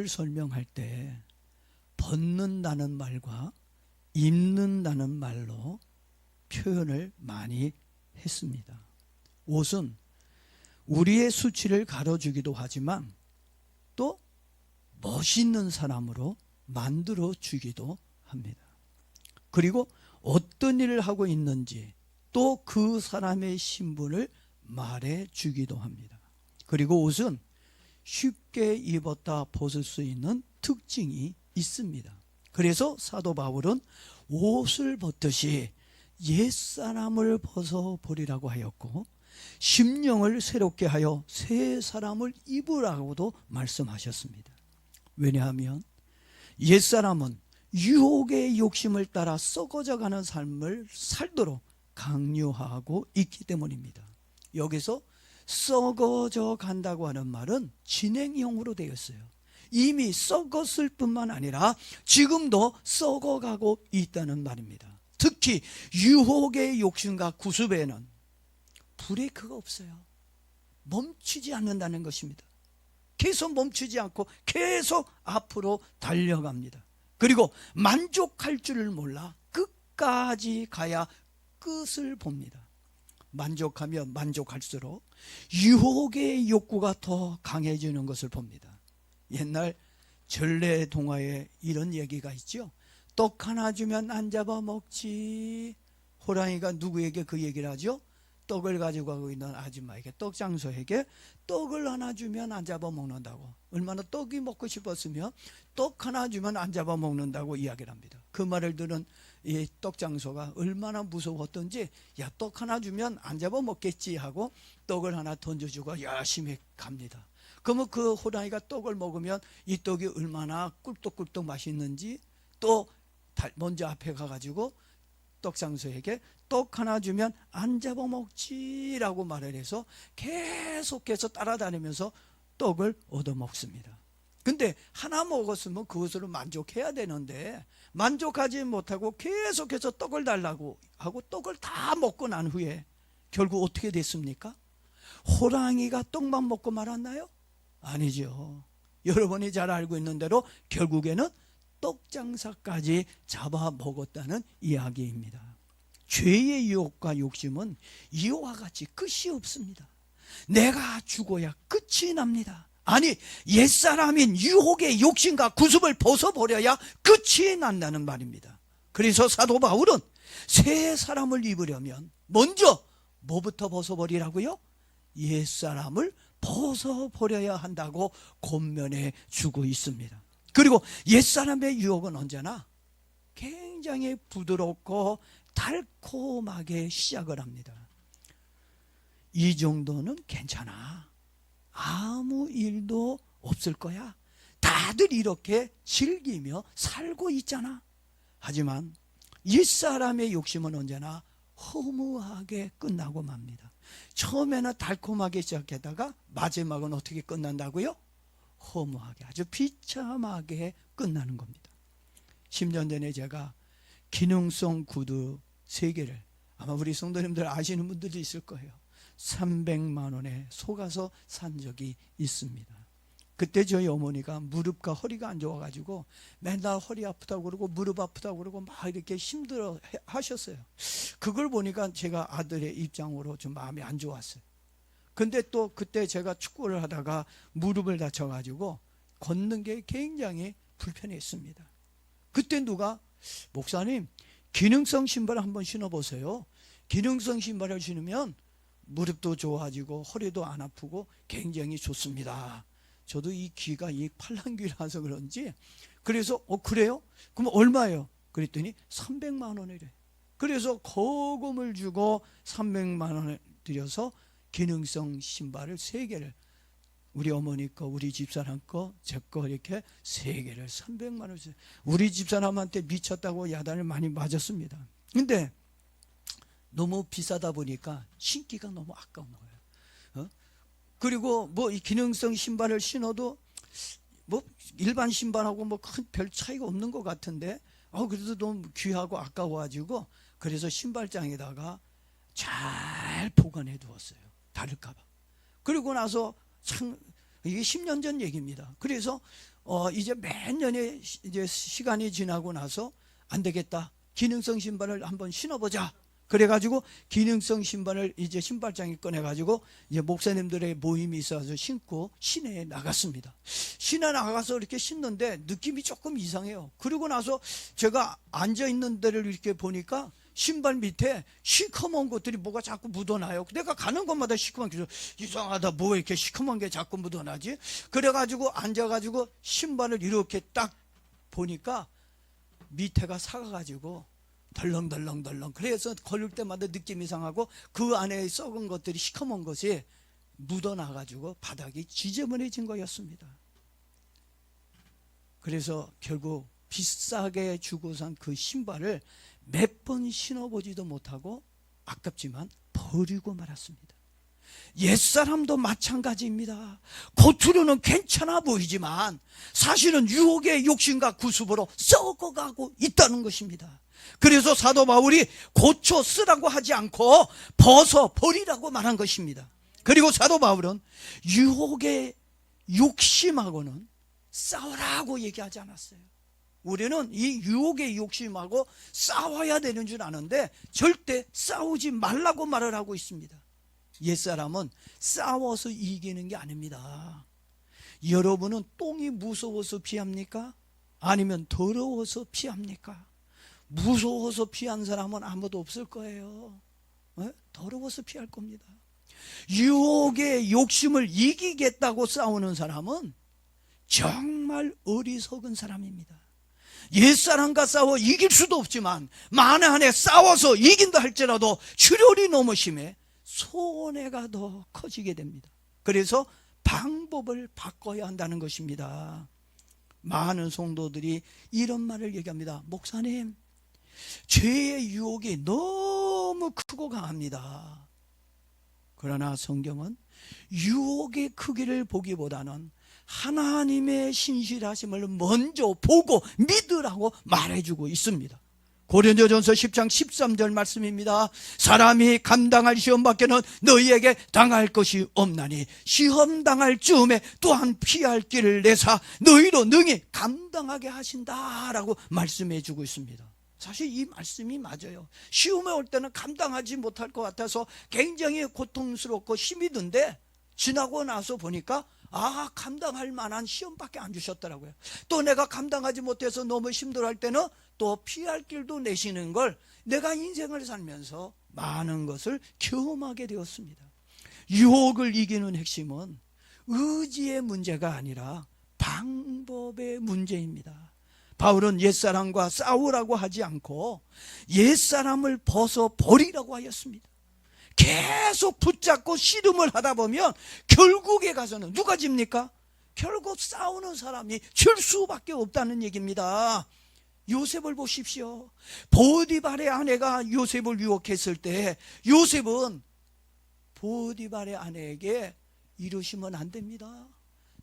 신발을 설명할 때 벗는다는 말과 입는다는 말로 표현을 많이 했습니다. 옷은 우리의 수치를 가려주기도 하지만 또 멋있는 사람으로 만들어 주기도 합니다. 그리고 어떤 일을 하고 있는지 또 그 사람의 신분을 말해 주기도 합니다. 그리고 옷은 쉽게 입었다 벗을 수 있는 특징이 있습니다. 그래서 사도 바울은 옷을 벗듯이 옛사람을 벗어버리라고 하였고 심령을 새롭게 하여 새 사람을 입으라고도 말씀하셨습니다. 왜냐하면 옛사람은 유혹의 욕심을 따라 썩어져가는 삶을 살도록 강요하고 있기 때문입니다. 여기서 썩어져 간다고 하는 말은 진행형으로 되어 있어요. 이미 썩었을 뿐만 아니라 지금도 썩어가고 있다는 말입니다. 특히 유혹의 욕심과 구습에는 브레이크가 없어요. 멈추지 않는다는 것입니다. 계속 멈추지 않고 계속 앞으로 달려갑니다. 그리고 만족할 줄을 몰라 끝까지 가야 끝을 봅니다. 만족하면 만족할수록 유혹의 욕구가 더 강해지는 것을 봅니다. 옛날 전래 동화에 이런 얘기가 있죠. 떡 하나 주면 안 잡아먹지. 호랑이가 누구에게 그 얘기를 하죠? 떡을 가지고 가고 있는 아줌마에게, 떡장소에게 떡을 하나 주면 안 잡아먹는다고. 얼마나 떡이 먹고 싶었으면 떡 하나 주면 안 잡아먹는다고 이야기를 합니다. 그 말을 들은 이 떡장소가 얼마나 무서웠던지, 야, 떡 하나 주면 안 잡아먹겠지 하고 떡을 하나 던져주고 열심히 갑니다. 그러면 그 호랑이가 떡을 먹으면 이 떡이 얼마나 꿀떡꿀떡 맛있는지 또 먼저 앞에 가가지고 떡장소에게 떡 하나 주면 안 잡아먹지라고 말을 해서 계속해서 따라다니면서 떡을 얻어먹습니다. 근데 하나 먹었으면 그것으로 만족해야 되는데 만족하지 못하고 계속해서 떡을 달라고 하고 떡을 다 먹고 난 후에 결국 어떻게 됐습니까? 호랑이가 떡만 먹고 말았나요? 아니죠. 여러분이 잘 알고 있는 대로 결국에는 떡장사까지 잡아먹었다는 이야기입니다. 죄의 유혹과 욕심은 이와 같이 끝이 없습니다. 내가 죽어야 끝이 납니다. 아니, 옛사람인 유혹의 욕심과 구습을 벗어버려야 끝이 난다는 말입니다. 그래서 사도 바울은 새 사람을 입으려면 먼저 뭐부터 벗어버리라고요? 옛사람을 벗어버려야 한다고 권면해 주고 있습니다. 그리고 옛사람의 유혹은 언제나 굉장히 부드럽고 달콤하게 시작을 합니다. 이 정도는 괜찮아. 아무 일도 없을 거야. 다들 이렇게 즐기며 살고 있잖아. 하지만 옛사람의 욕심은 언제나 허무하게 끝나고 맙니다. 처음에는 달콤하게 시작하다가 마지막은 어떻게 끝난다고요? 허무하게, 아주 비참하게 끝나는 겁니다. 10년 전에 제가 기능성 구두 3개를, 아마 우리 성도님들 아시는 분들도 있을 거예요. 300만 원에 속아서 산 적이 있습니다. 그때 저희 어머니가 무릎과 허리가 안 좋아가지고 맨날 허리 아프다고 그러고 무릎 아프다고 그러고 막 이렇게 힘들어 하셨어요. 그걸 보니까 제가 아들의 입장으로 좀 마음이 안 좋았어요. 근데 또 그때 제가 축구를 하다가 무릎을 다쳐가지고 걷는 게 굉장히 불편했습니다. 그때 누가, 목사님, 기능성 신발을 한번 신어보세요. 기능성 신발을 신으면 무릎도 좋아지고 허리도 안 아프고 굉장히 좋습니다. 저도 이 귀가 이 팔랑귀라서 그런지, 그래서 그래요? 그럼 얼마예요? 그랬더니 300만 원이래. 그래서 거금을 주고 300만 원을 들여서 기능성 신발을 3개를, 우리 어머니 거, 우리 집사람 거, 제 거 이렇게 3개를 300만 원 주세요. 우리 집사람한테 미쳤다고 야단을 많이 맞았습니다. 근데 너무 비싸다 보니까 신기가 너무 아까운 거예요. 그리고 뭐 이 기능성 신발을 신어도 뭐 일반 신발하고 뭐 큰 별 차이가 없는 것 같은데 그래도 너무 귀하고 아까워가지고 그래서 신발장에다가 잘 보관해 두었어요. 다를까 봐. 그리고 나서 참 이게 10년 전 얘기입니다. 그래서 이제 몇 년의 이제 시간이 지나고 나서 안 되겠다. 기능성 신발을 한번 신어보자. 그래가지고 기능성 신발을 이제 신발장에 꺼내가지고 이제 목사님들의 모임이 있어서 신고 시내에 나갔습니다. 시내 나가서 이렇게 신는데 느낌이 조금 이상해요. 그리고 나서 제가 앉아있는 데를 이렇게 보니까 신발 밑에 시커먼 것들이 뭐가 자꾸 묻어나요. 내가 가는 곳마다 시커먼 게 이상하다. 뭐 이렇게 시커먼 게 자꾸 묻어나지? 그래가지고 앉아가지고 신발을 이렇게 딱 보니까 밑에가 사가가지고 덜렁덜렁덜렁. 그래서 걸을 때마다 느낌이 이상하고 그 안에 썩은 것들이 시커먼 것이 묻어나가지고 바닥이 지저분해진 거였습니다. 그래서 결국 비싸게 주고 산 그 신발을 몇 번 신어보지도 못하고 아깝지만 버리고 말았습니다. 옛사람도 마찬가지입니다. 겉으로는 괜찮아 보이지만 사실은 유혹의 욕심과 구습으로 썩어가고 있다는 것입니다. 그래서 사도 바울이 고쳐 쓰라고 하지 않고 벗어 버리라고 말한 것입니다. 그리고 사도 바울은 유혹의 욕심하고는 싸우라고 얘기하지 않았어요. 우리는 이 유혹의 욕심하고 싸워야 되는 줄 아는데 절대 싸우지 말라고 말을 하고 있습니다. 옛사람은 싸워서 이기는 게 아닙니다. 여러분은 똥이 무서워서 피합니까? 아니면 더러워서 피합니까? 무서워서 피한 사람은 아무도 없을 거예요. 더러워서 피할 겁니다. 유혹의 욕심을 이기겠다고 싸우는 사람은 정말 어리석은 사람입니다. 옛사람과 싸워 이길 수도 없지만 만에 한해 싸워서 이긴다 할지라도 출혈이 너무 심해 손해가 더 커지게 됩니다. 그래서 방법을 바꿔야 한다는 것입니다. 많은 성도들이 이런 말을 얘기합니다. 목사님, 죄의 유혹이 너무 크고 강합니다. 그러나 성경은 유혹의 크기를 보기보다는 하나님의 신실하심을 먼저 보고 믿으라고 말해주고 있습니다. 고린도전서 10장 13절 말씀입니다. 사람이 감당할 시험밖에는 너희에게 당할 것이 없나니 시험 당할 즈음에 또한 피할 길을 내사 너희로 능히 감당하게 하신다라고 말씀해 주고 있습니다. 사실 이 말씀이 맞아요. 시험에 올 때는 감당하지 못할 것 같아서 굉장히 고통스럽고 힘이 든데 지나고 나서 보니까 감당할 만한 시험밖에 안 주셨더라고요. 또 내가 감당하지 못해서 너무 힘들어할 때는 또 피할 길도 내시는 걸 내가 인생을 살면서 많은 것을 경험하게 되었습니다. 유혹을 이기는 핵심은 의지의 문제가 아니라 방법의 문제입니다. 바울은 옛사람과 싸우라고 하지 않고 옛사람을 벗어버리라고 하였습니다. 계속 붙잡고 씨름을 하다 보면 결국에 가서는 누가 집니까? 결국 싸우는 사람이 질 수밖에 없다는 얘기입니다. 요셉을 보십시오. 보디발의 아내가 요셉을 유혹했을 때 요셉은 보디발의 아내에게 이러시면 안 됩니다.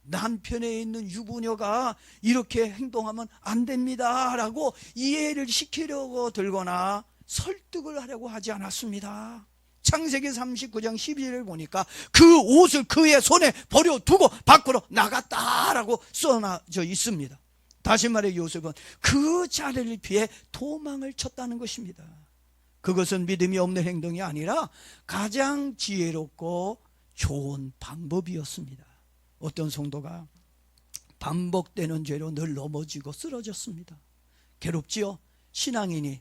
남편에 있는 유부녀가 이렇게 행동하면 안 됩니다 라고 이해를 시키려고 들거나 설득을 하려고 하지 않았습니다. 창세기 39장 12절을 보니까 그 옷을 그의 손에 버려두고 밖으로 나갔다라고 써놔져 있습니다. 다시 말해 요셉은 그 자리를 피해 도망을 쳤다는 것입니다. 그것은 믿음이 없는 행동이 아니라 가장 지혜롭고 좋은 방법이었습니다. 어떤 성도가 반복되는 죄로 늘 넘어지고 쓰러졌습니다. 괴롭지요? 신앙인이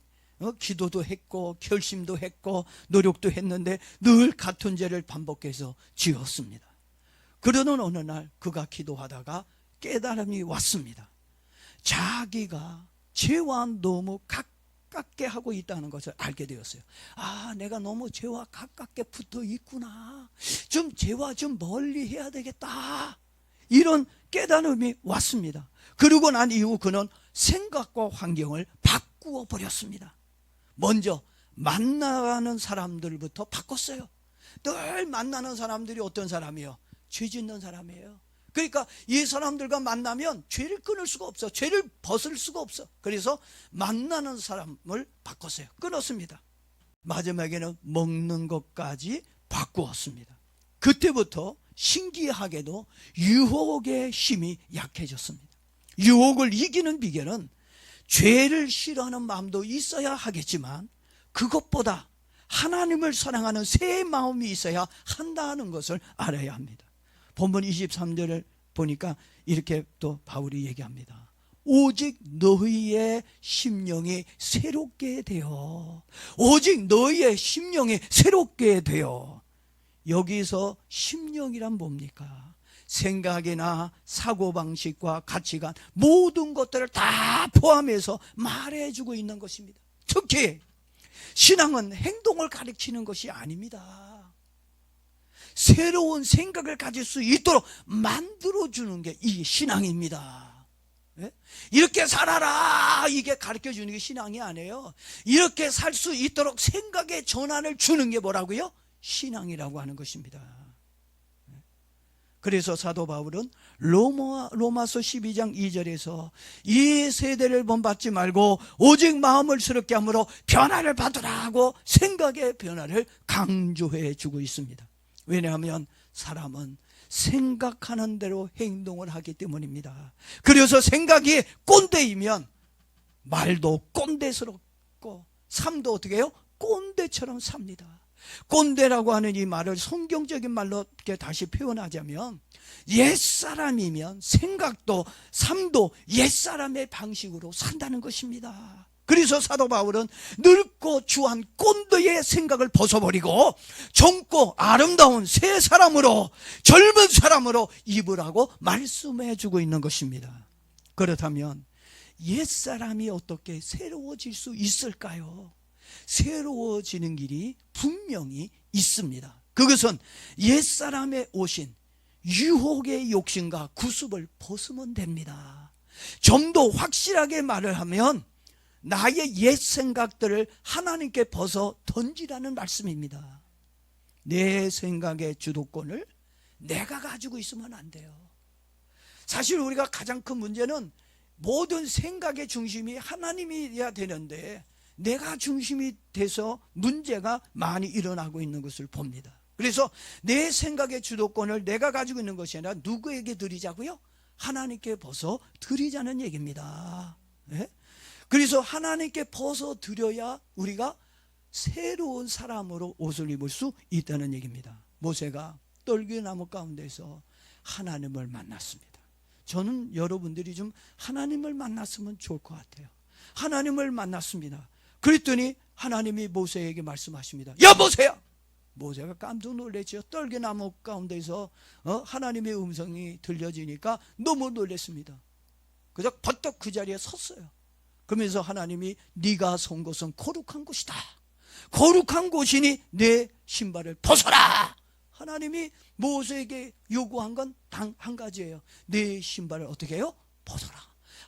기도도 했고 결심도 했고 노력도 했는데 늘 같은 죄를 반복해서 지었습니다. 그러던 어느 날 그가 기도하다가 깨달음이 왔습니다. 자기가 죄와 너무 가깝게 하고 있다는 것을 알게 되었어요. 내가 너무 죄와 가깝게 붙어 있구나. 좀 죄와 좀 멀리 해야 되겠다. 이런 깨달음이 왔습니다. 그러고 난 이후 그는 생각과 환경을 바꾸어 버렸습니다. 먼저 만나는 사람들부터 바꿨어요. 늘 만나는 사람들이 어떤 사람이에요? 죄 짓는 사람이에요. 그러니까 이 사람들과 만나면 죄를 끊을 수가 없어. 죄를 벗을 수가 없어. 그래서 만나는 사람을 바꿨어요. 끊었습니다. 마지막에는 먹는 것까지 바꾸었습니다. 그때부터 신기하게도 유혹의 힘이 약해졌습니다. 유혹을 이기는 비결은 죄를 싫어하는 마음도 있어야 하겠지만 그것보다 하나님을 사랑하는 새 마음이 있어야 한다는 것을 알아야 합니다. 본문 23절을 보니까 이렇게 또 바울이 얘기합니다. 오직 너희의 심령이 새롭게 되어, 오직 너희의 심령이 새롭게 되어. 여기서 심령이란 뭡니까? 생각이나 사고방식과 가치관, 모든 것들을 다 포함해서 말해주고 있는 것입니다. 특히 신앙은 행동을 가르치는 것이 아닙니다. 새로운 생각을 가질 수 있도록 만들어주는 게 이 신앙입니다. 이렇게 살아라, 이게 가르쳐주는 게 신앙이 아니에요. 이렇게 살 수 있도록 생각의 전환을 주는 게 뭐라고요? 신앙이라고 하는 것입니다. 그래서 사도 바울은 로마서 12장 2절에서 이 세대를 본받지 말고 오직 마음을 새롭게 함으로 변화를 받으라고 생각의 변화를 강조해 주고 있습니다. 왜냐하면 사람은 생각하는 대로 행동을 하기 때문입니다. 그래서 생각이 꼰대이면 말도 꼰대스럽고 삶도 어떻게 해요? 꼰대처럼 삽니다. 꼰대라고 하는 이 말을 성경적인 말로 이렇게 다시 표현하자면 옛사람이면 생각도 삶도 옛사람의 방식으로 산다는 것입니다. 그래서 사도 바울은 늙고 추한 꼰대의 생각을 벗어버리고 젊고 아름다운 새 사람으로, 젊은 사람으로 입으라고 말씀해 주고 있는 것입니다. 그렇다면 옛사람이 어떻게 새로워질 수 있을까요? 새로워지는 길이 분명히 있습니다. 그것은 옛사람에 오신 유혹의 욕심과 구습을 벗으면 됩니다. 좀 더 확실하게 말을 하면 나의 옛 생각들을 하나님께 벗어 던지라는 말씀입니다. 내 생각의 주도권을 내가 가지고 있으면 안 돼요. 사실 우리가 가장 큰 문제는 모든 생각의 중심이 하나님이어야 되는데 내가 중심이 돼서 문제가 많이 일어나고 있는 것을 봅니다. 그래서 내 생각의 주도권을 내가 가지고 있는 것이 아니라 누구에게 드리자고요? 하나님께 벗어 드리자는 얘기입니다. 네? 그래서 하나님께 벗어 드려야 우리가 새로운 사람으로 옷을 입을 수 있다는 얘기입니다. 모세가 떨기나무 가운데서 하나님을 만났습니다. 저는 여러분들이 좀 하나님을 만났으면 좋을 것 같아요. 하나님을 만났습니다. 그랬더니 하나님이 모세에게 말씀하십니다. 야 모세야! 모세가 깜짝 놀랐죠. 떨기나무 가운데서 하나님의 음성이 들려지니까 너무 놀랐습니다. 그래서 버떡 그 자리에 섰어요. 그러면서 하나님이 네가 선 곳은 거룩한 곳이다. 거룩한 곳이니 내 신발을 벗어라. 하나님이 모세에게 요구한 건 단 한 가지예요. 내 신발을 어떻게 해요? 벗어라.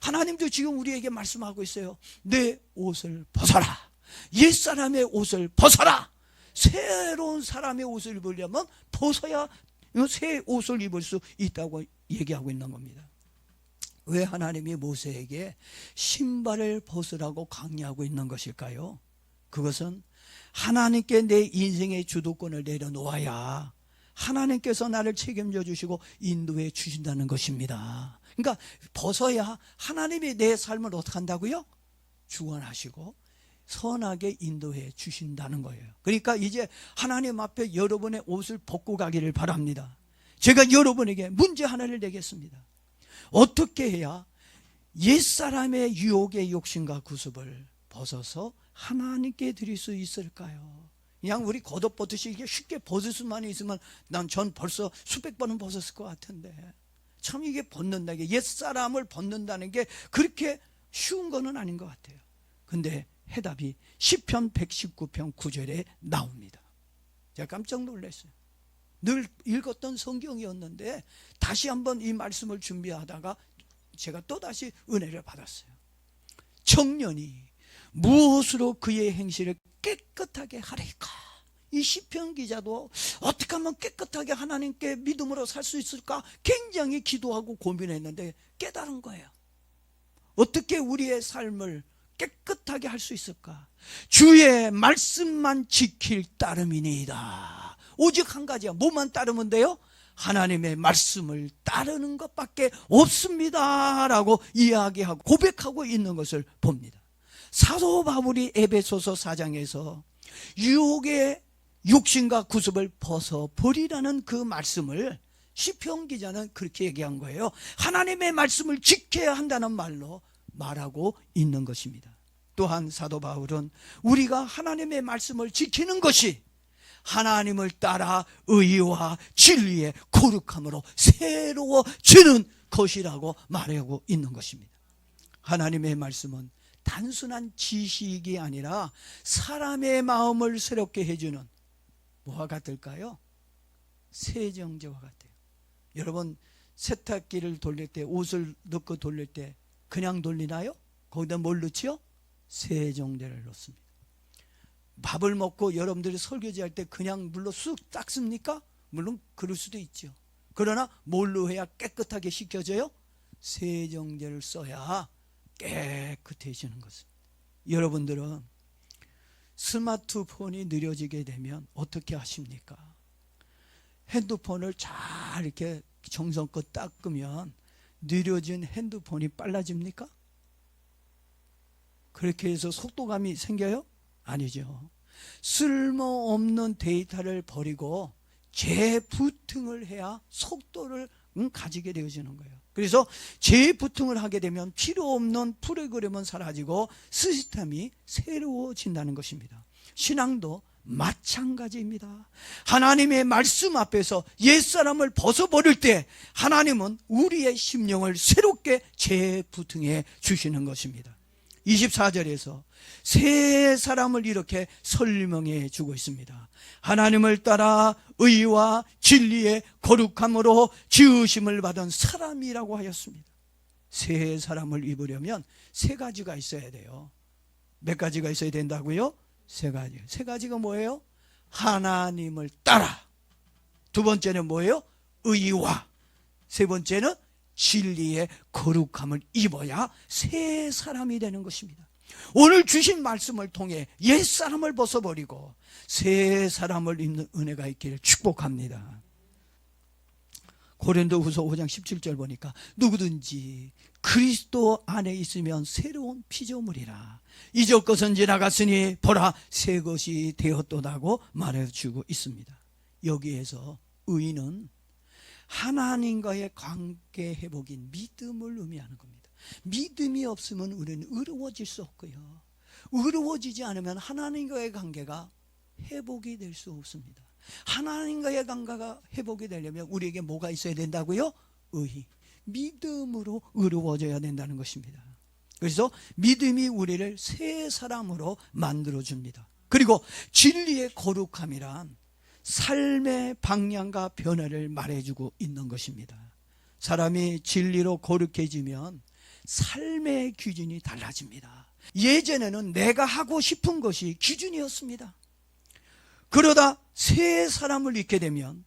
하나님도 지금 우리에게 말씀하고 있어요. 내 옷을 벗어라. 옛사람의 옷을 벗어라. 새로운 사람의 옷을 입으려면 벗어야 새 옷을 입을 수 있다고 얘기하고 있는 겁니다. 왜 하나님이 모세에게 신발을 벗으라고 강요하고 있는 것일까요? 그것은 하나님께 내 인생의 주도권을 내려놓아야 하나님께서 나를 책임져 주시고 인도해 주신다는 것입니다. 그러니까 벗어야 하나님이 내 삶을 어떻게 한다고요? 주관하시고 선하게 인도해 주신다는 거예요. 그러니까 이제 하나님 앞에 여러분의 옷을 벗고 가기를 바랍니다. 제가 여러분에게 문제 하나를 내겠습니다. 어떻게 해야 옛사람의 유혹의 욕심과 구습을 벗어서 하나님께 드릴 수 있을까요? 그냥 우리 겉옷 벗듯이 이게 쉽게 벗을 수만 있으면 난 전 벌써 수백 번은 벗었을 것 같은데 참 이게 벗는다는 게 옛사람을 벗는다는 게 그렇게 쉬운 거는 아닌 것 같아요. 근데 해답이 시편 119편 9절에 나옵니다. 제가 깜짝 놀랐어요. 늘 읽었던 성경이었는데 다시 한번 이 말씀을 준비하다가 제가 또다시 은혜를 받았어요. 청년이 무엇으로 그의 행실을 깨끗하게 하리까? 이 시편 기자도 어떻게 하면 깨끗하게 하나님께 믿음으로 살 수 있을까 굉장히 기도하고 고민했는데 깨달은 거예요. 어떻게 우리의 삶을 깨끗하게 할 수 있을까? 주의 말씀만 지킬 따름이니이다. 오직 한 가지야. 뭐만 따르면 돼요? 하나님의 말씀을 따르는 것밖에 없습니다 라고 이야기하고 고백하고 있는 것을 봅니다. 사도 바울이 에베소서 4장에서 유혹의 육신과 구습을 벗어버리라는 그 말씀을 시편 기자는 그렇게 얘기한 거예요. 하나님의 말씀을 지켜야 한다는 말로 말하고 있는 것입니다. 또한 사도 바울은 우리가 하나님의 말씀을 지키는 것이 하나님을 따라 의와 진리의 거룩함으로 새로워지는 것이라고 말하고 있는 것입니다. 하나님의 말씀은 단순한 지식이 아니라 사람의 마음을 새롭게 해주는 뭐와 같을까요? 세정제와 같아요. 여러분 세탁기를 돌릴 때, 옷을 넣고 돌릴 때 그냥 돌리나요? 거기다 뭘 넣지요? 세정제를 넣습니다. 밥을 먹고 여러분들이 설거지 할 때 그냥 물로 쑥 닦습니까? 물론 그럴 수도 있죠. 그러나 뭘로 해야 깨끗하게 씻겨져요? 세정제를 써야 깨끗해지는 것입니다. 여러분들은 스마트폰이 느려지게 되면 어떻게 하십니까? 핸드폰을 잘 이렇게 정성껏 닦으면 느려진 핸드폰이 빨라집니까? 그렇게 해서 속도감이 생겨요? 아니죠. 쓸모없는 데이터를 버리고 재부팅을 해야 속도를 가지게 되어지는 거예요. 그래서 재부팅을 하게 되면 필요 없는 프로그램은 사라지고 시스템이 새로워진다는 것입니다. 신앙도 마찬가지입니다. 하나님의 말씀 앞에서 옛사람을 벗어버릴 때 하나님은 우리의 심령을 새롭게 재부팅해 주시는 것입니다. 24절에서 새 사람을 이렇게 설명해 주고 있습니다. 하나님을 따라 의와 진리의 거룩함으로 지으심을 받은 사람이라고 하였습니다. 새 사람을 입으려면 세 가지가 있어야 돼요. 몇 가지가 있어야 된다고요? 세 가지. 세 가지가 뭐예요? 하나님을 따라. 두 번째는 뭐예요? 의와. 세 번째는 진리의 거룩함을 입어야 새 사람이 되는 것입니다. 오늘 주신 말씀을 통해 옛사람을 벗어버리고 새 사람을 입는 은혜가 있기를 축복합니다. 고린도후서 5장 17절 보니까 누구든지 그리스도 안에 있으면 새로운 피조물이라. 이전 것은 지나갔으니 보라 새 것이 되었도다고 말해주고 있습니다. 여기에서 의는 하나님과의 관계 회복인 믿음을 의미하는 겁니다. 믿음이 없으면 우리는 의로워질 수 없고요. 의로워지지 않으면 하나님과의 관계가 회복이 될 수 없습니다. 하나님과의 관계가 회복이 되려면 우리에게 뭐가 있어야 된다고요? 의, 믿음으로 의로워져야 된다는 것입니다. 그래서 믿음이 우리를 새 사람으로 만들어줍니다. 그리고 진리의 거룩함이란 삶의 방향과 변화를 말해주고 있는 것입니다. 사람이 진리로 거룩해지면 삶의 기준이 달라집니다. 예전에는 내가 하고 싶은 것이 기준이었습니다. 그러다 새 사람을 잊게 되면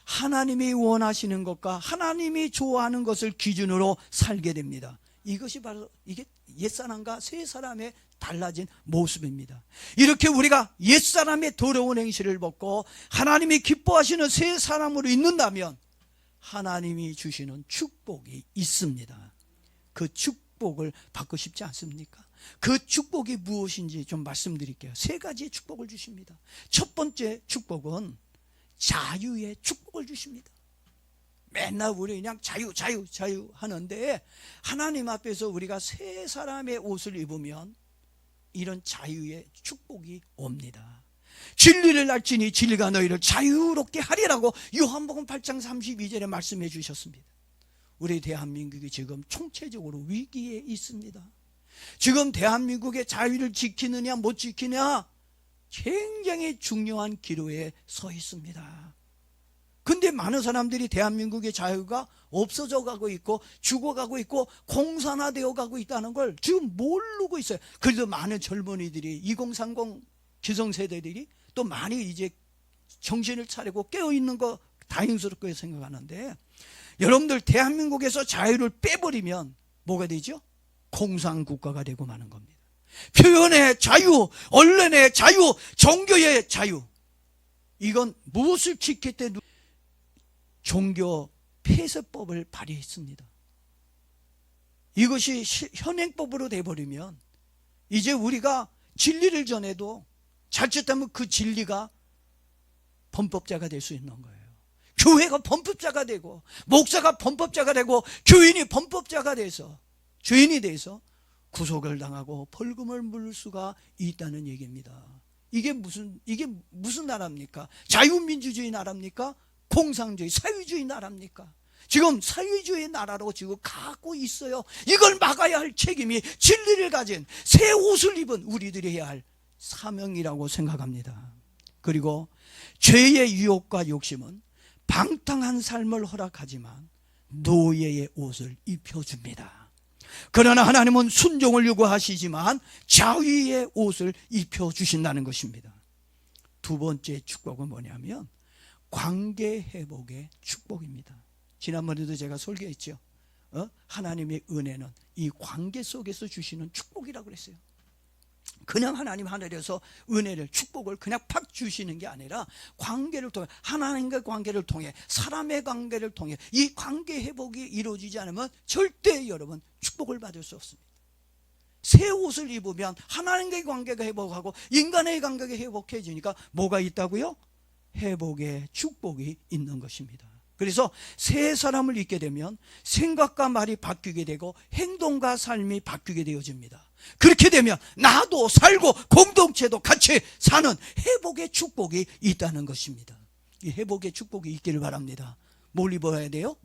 하나님이 원하시는 것과 하나님이 좋아하는 것을 기준으로 살게 됩니다. 이것이 바로 이게 옛사람과 새 사람의 달라진 모습입니다. 이렇게 우리가 옛사람의 더러운 행실을 벗고 하나님이 기뻐하시는 새 사람으로 있는다면 하나님이 주시는 축복이 있습니다. 그 축복을 받고 싶지 않습니까? 그 축복이 무엇인지 좀 말씀드릴게요. 세 가지의 축복을 주십니다. 첫 번째 축복은 자유의 축복을 주십니다. 맨날 우리 그냥 자유 하는데 하나님 앞에서 우리가 새 사람의 옷을 입으면 이런 자유의 축복이 옵니다. 진리를 알지니 진리가 너희를 자유롭게 하리라고 요한복음 8장 32절에 말씀해 주셨습니다. 우리 대한민국이 지금 총체적으로 위기에 있습니다. 지금 대한민국의 자유를 지키느냐 못 지키느냐 굉장히 중요한 기로에 서 있습니다. 근데 많은 사람들이 대한민국의 자유가 없어져 가고 있고 죽어가고 있고 공산화되어 가고 있다는 걸 지금 모르고 있어요. 그래도 많은 젊은이들이 2030 기성세대들이 또 많이 이제 정신을 차리고 깨어있는 거 다행스럽게 생각하는데 여러분들 대한민국에서 자유를 빼버리면 뭐가 되죠? 공산국가가 되고 마는 겁니다. 표현의 자유, 언론의 자유, 종교의 자유, 이건 무엇을 지킬 때 종교 폐쇄법을 발의했습니다. 이것이 현행법으로 돼버리면 이제 우리가 진리를 전해도 자칫하면 그 진리가 범법자가 될 수 있는 거예요. 교회가 범법자가 되고 목사가 범법자가 되고 교인이 범법자가 돼서 죄인이 돼서 구속을 당하고 벌금을 물을 수가 있다는 얘기입니다. 이게 무슨 나라입니까? 자유민주주의 나라입니까? 공산주의, 사회주의 나라입니까? 지금 사회주의 나라로 지금 가고 있어요. 이걸 막아야 할 책임이 진리를 가진 새 옷을 입은 우리들이 해야 할 사명이라고 생각합니다. 그리고 죄의 유혹과 욕심은 방탕한 삶을 허락하지만 노예의 옷을 입혀줍니다. 그러나 하나님은 순종을 요구하시지만 자위의 옷을 입혀주신다는 것입니다. 두 번째 축복은 뭐냐면 관계 회복의 축복입니다. 지난번에도 제가 설교했죠. 하나님의 은혜는 이 관계 속에서 주시는 축복이라고 그랬어요. 그냥 하나님 하늘에서 은혜를, 축복을 그냥 팍 주시는 게 아니라 관계를 통해, 하나님과 관계를 통해, 사람의 관계를 통해 이 관계 회복이 이루어지지 않으면 절대 여러분 축복을 받을 수 없습니다. 새 옷을 입으면 하나님과의 관계가 회복하고 인간의 관계가 회복해지니까 뭐가 있다고요? 회복의 축복이 있는 것입니다. 그래서 새 사람을 입게 되면 생각과 말이 바뀌게 되고 행동과 삶이 바뀌게 되어집니다. 그렇게 되면 나도 살고 공동체도 같이 사는 회복의 축복이 있다는 것입니다. 이 회복의 축복이 있기를 바랍니다. 뭘 입어야 돼요?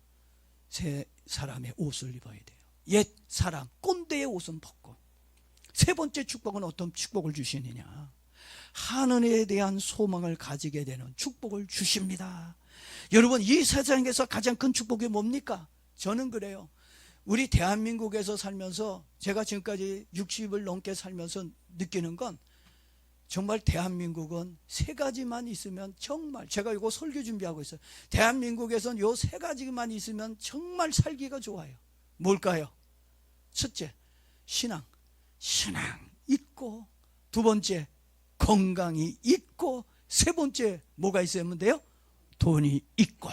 새 사람의 옷을 입어야 돼요. 옛 사람 꼰대의 옷은 벗고. 세 번째 축복은 어떤 축복을 주시느냐? 하늘에 대한 소망을 가지게 되는 축복을 주십니다. 여러분, 이 세상에서 가장 큰 축복이 뭡니까? 저는 그래요. 우리 대한민국에서 살면서 제가 지금까지 60을 넘게 살면서 느끼는 건 정말 대한민국은 세 가지만 있으면 정말, 제가 이거 설교 준비하고 있어요. 대한민국에서는 요 세 가지만 있으면 정말 살기가 좋아요. 뭘까요? 첫째, 신앙 있고, 두 번째, 건강이 있고, 세 번째 뭐가 있어야만 돼요? 돈이 있고.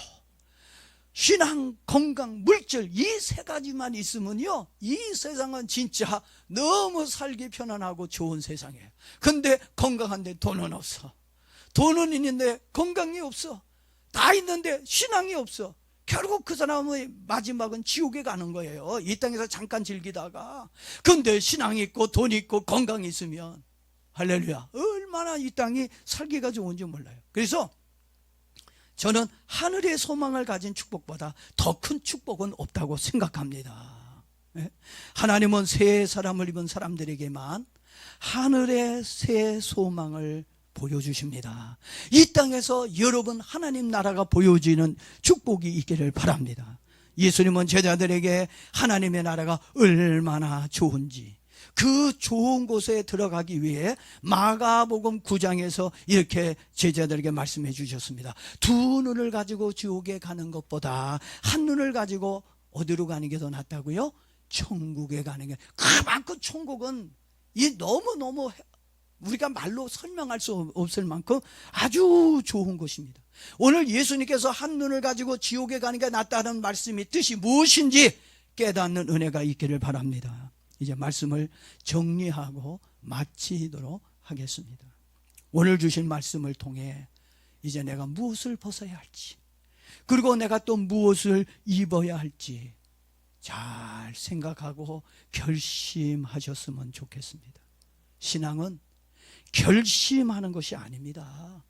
신앙, 건강, 물질, 이 세 가지만 있으면요, 이 세상은 진짜 너무 살기 편안하고 좋은 세상이에요. 근데 건강한데 돈은 없어. 돈은 있는데 건강이 없어. 다 있는데 신앙이 없어. 결국 그 사람의 마지막은 지옥에 가는 거예요. 이 땅에서 잠깐 즐기다가. 근데 신앙이 있고 돈이 있고 건강이 있으면 할렐루야, 얼마나 이 땅이 살기가 좋은지 몰라요. 그래서 저는 하늘의 소망을 가진 축복보다 더 큰 축복은 없다고 생각합니다. 하나님은 새 사람을 입은 사람들에게만 하늘의 새 소망을 보여주십니다. 이 땅에서 여러분 하나님 나라가 보여지는 축복이 있기를 바랍니다. 예수님은 제자들에게 하나님의 나라가 얼마나 좋은지, 그 좋은 곳에 들어가기 위해 마가복음 9장에서 이렇게 제자들에게 말씀해 주셨습니다. 두 눈을 가지고 지옥에 가는 것보다 한 눈을 가지고 어디로 가는 게 더 낫다고요? 천국에 가는 게. 그만큼 천국은 이 너무너무 우리가 말로 설명할 수 없을 만큼 아주 좋은 것입니다. 오늘 예수님께서 한 눈을 가지고 지옥에 가는 게 낫다는 말씀이 뜻이 무엇인지 깨닫는 은혜가 있기를 바랍니다. 이제 말씀을 정리하고 마치도록 하겠습니다. 오늘 주신 말씀을 통해 이제 내가 무엇을 벗어야 할지, 그리고 내가 또 무엇을 입어야 할지 잘 생각하고 결심하셨으면 좋겠습니다. 신앙은 결심하는 것이 아닙니다.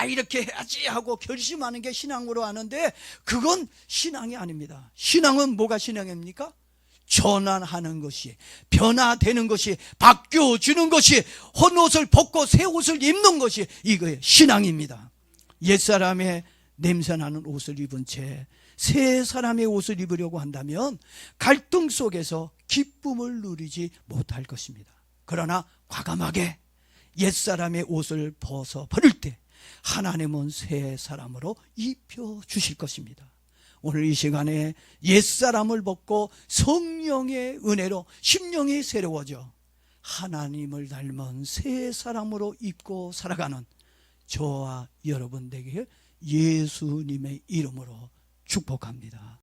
이렇게 해야지 하고 결심하는 게 신앙으로 하는데 그건 신앙이 아닙니다. 신앙은 뭐가 신앙입니까? 전환하는 것이, 변화되는 것이, 바뀌어주는 것이, 헌옷을 벗고 새 옷을 입는 것이 이거예요. 신앙입니다. 옛사람의 냄새나는 옷을 입은 채 새 사람의 옷을 입으려고 한다면 갈등 속에서 기쁨을 누리지 못할 것입니다. 그러나 과감하게 옛사람의 옷을 벗어 버릴 때 하나님은 새 사람으로 입혀주실 것입니다. 오늘 이 시간에 옛사람을 벗고 성령의 은혜로 심령이 새로워져 하나님을 닮은 새 사람으로 입고 살아가는 저와 여러분 되길 예수님의 이름으로 축복합니다.